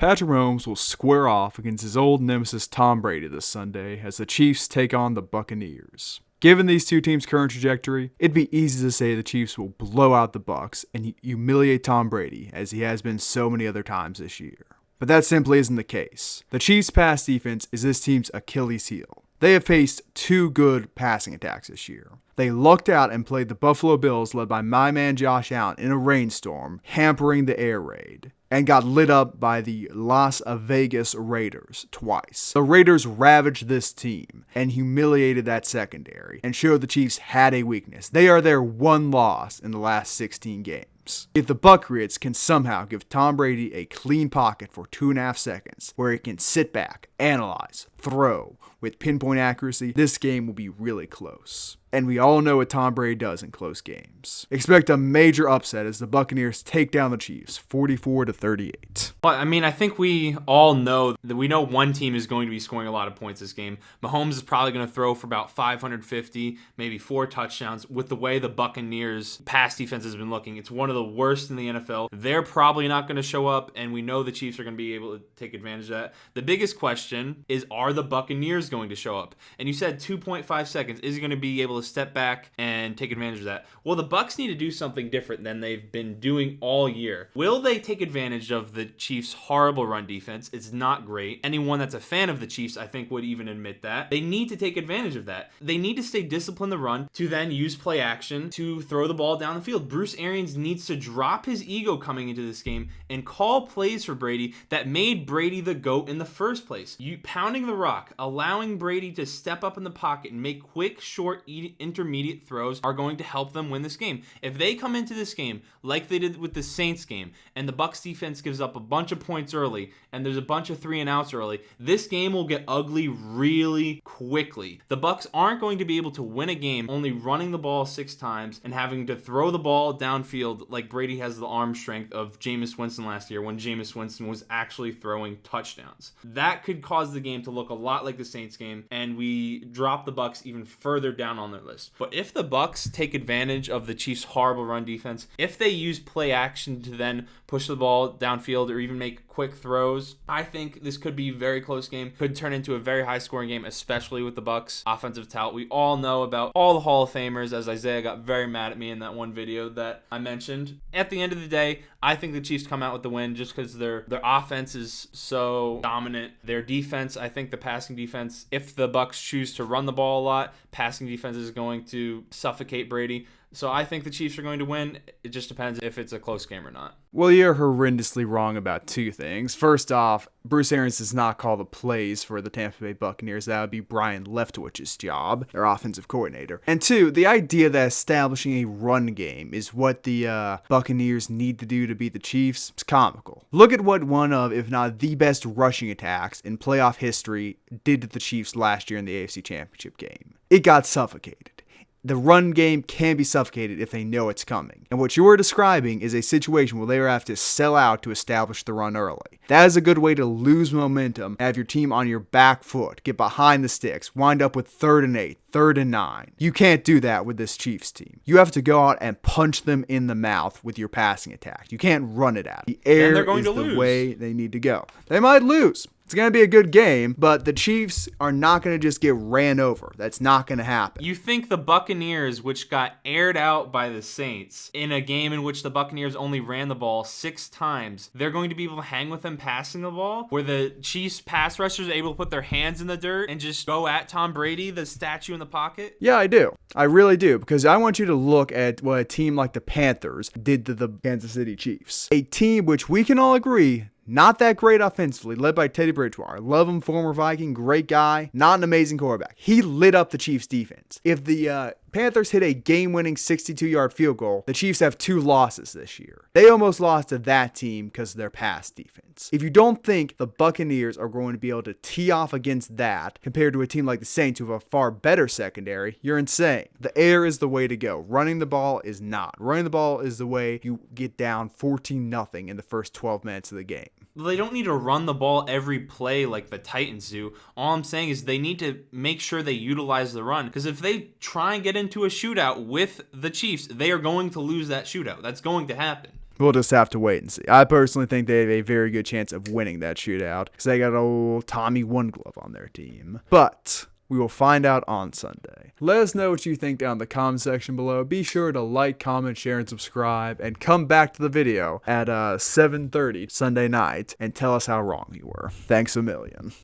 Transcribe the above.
Patrick Mahomes will square off against his old nemesis Tom Brady this Sunday as the Chiefs take on the Buccaneers. Given these two teams' current trajectory, it'd be easy to say the Chiefs will blow out the Bucs and humiliate Tom Brady, as he has been so many other times this year. But that simply isn't the case. The Chiefs' pass defense is this team's Achilles heel. They have faced two good passing attacks this year. They lucked out and played the Buffalo Bills, led by my man Josh Allen, in a rainstorm, hampering the air raid, and got lit up by the Las Vegas Raiders twice. The Raiders ravaged this team and humiliated that secondary and showed the Chiefs had a weakness. They are their one loss in the last 16 games. If the Buccaneers can somehow give Tom Brady a clean pocket for 2.5 seconds where he can sit back, analyze, throw with pinpoint accuracy, this game will be really close. And we all know what Tom Brady does in close games. Expect a major upset as the Buccaneers take down the Chiefs 44-38. Well, I mean, I think we all know that we know one team is going to be scoring a lot of points this game. Mahomes is probably going to throw for about 550, maybe 4 touchdowns. With the way the Buccaneers pass defense has been looking, it's one of the worst in the NFL. They're probably not going to show up, and we know the Chiefs are going to be able to take advantage of that. The biggest question is, are the Buccaneers going to show up? And you said 2.5 seconds. Is he going to be able to step back and take advantage of that? Well, the Bucs need to do something different than they've been doing all year. Will they take advantage of the Chiefs' horrible run defense? It's not great. Anyone that's a fan of the Chiefs, I think, would even admit that. They need to take advantage of that. They need to stay disciplined the run to then use play action to throw the ball down the field. Bruce Arians needs to drop his ego coming into this game and call plays for Brady that made Brady the GOAT in the first place. You pounding the rock, allowing Brady to step up in the pocket and make quick, short, intermediate throws are going to help them win this game. If they come into this game like they did with the Saints game, and the Bucs defense gives up a bunch of points early, and there's a bunch of 3-and-outs early, this game will get ugly really quickly. The Bucs aren't going to be able to win a game only running the ball 6 times and having to throw the ball downfield like Brady has the arm strength of Jameis Winston last year when Jameis Winston was actually throwing touchdowns. That could cause the game to look a lot like the Saints game, and we drop the Bucs even further down on their list. But if the Bucs take advantage of the Chiefs' horrible run defense, if they use play action to then push the ball downfield or even make quick throws, I think this could be a very close game. Could turn into a very high scoring game, especially with the Bucs offensive talent. We all know about all the Hall of Famers, as Isaiah got very mad at me in that one video that I mentioned. At the end of the day, I think the Chiefs come out with the win just because their offense is so dominant. Their defense, I think the passing defense, if the Bucs choose to run the ball a lot, passing defense is going to suffocate Brady. So I think the Chiefs are going to win. It just depends if it's a close game or not. Well, you're horrendously wrong about two things. First off, Bruce Arians does not call the plays for the Tampa Bay Buccaneers. That would be Brian Leftwich's job, their offensive coordinator. And two, the idea that establishing a run game is what the Buccaneers need to do to beat the Chiefs is comical. Look at what one of, if not the best rushing attacks in playoff history did to the Chiefs last year in the AFC Championship game. It got suffocated. The run game can be suffocated if they know it's coming. And what you are describing is a situation where they have to sell out to establish the run early. That is a good way to lose momentum, have your team on your back foot, get behind the sticks, wind up with 3rd and 8, 3rd and 9. You can't do that with this Chiefs team. You have to go out and punch them in the mouth with your passing attack. You can't run it out. The air is the way they need to go. They might lose. It's going to be a good game, but the Chiefs are not going to just get ran over. That's not going to happen. You think the Buccaneers, which got aired out by the Saints in a game in which the Buccaneers only ran the ball 6 times, they're going to be able to hang with them passing the ball, where the Chiefs pass rushers are able to put their hands in the dirt and just go at Tom Brady, the statue in the pocket? Yeah, I do. I really do, because I want you to look at what a team like the Panthers did to the Kansas City Chiefs. A team which we can all agree not that great offensively, led by Teddy Bridgewater. Love him, former Viking, great guy, not an amazing quarterback. He lit up the Chiefs' defense. If the Panthers hit a game-winning 62-yard field goal, the Chiefs have 2 losses this year. They almost lost to that team because of their pass defense. If you don't think the Buccaneers are going to be able to tee off against that compared to a team like the Saints who have a far better secondary, you're insane. The air is the way to go. Running the ball is not. Running the ball is the way you get down 14-0 in the first 12 minutes of the game. They don't need to run the ball every play like the Titans do. All I'm saying is they need to make sure they utilize the run. Because if they try and get into a shootout with the Chiefs, they are going to lose that shootout. That's going to happen. We'll just have to wait and see. I personally think they have a very good chance of winning that shootout because they got old Tommy One Glove on their team. But we will find out on Sunday. Let us know what you think down in the comment section below. Be sure to like, comment, share, and subscribe. And come back to the video at 7:30 Sunday night and tell us how wrong you were. Thanks a million.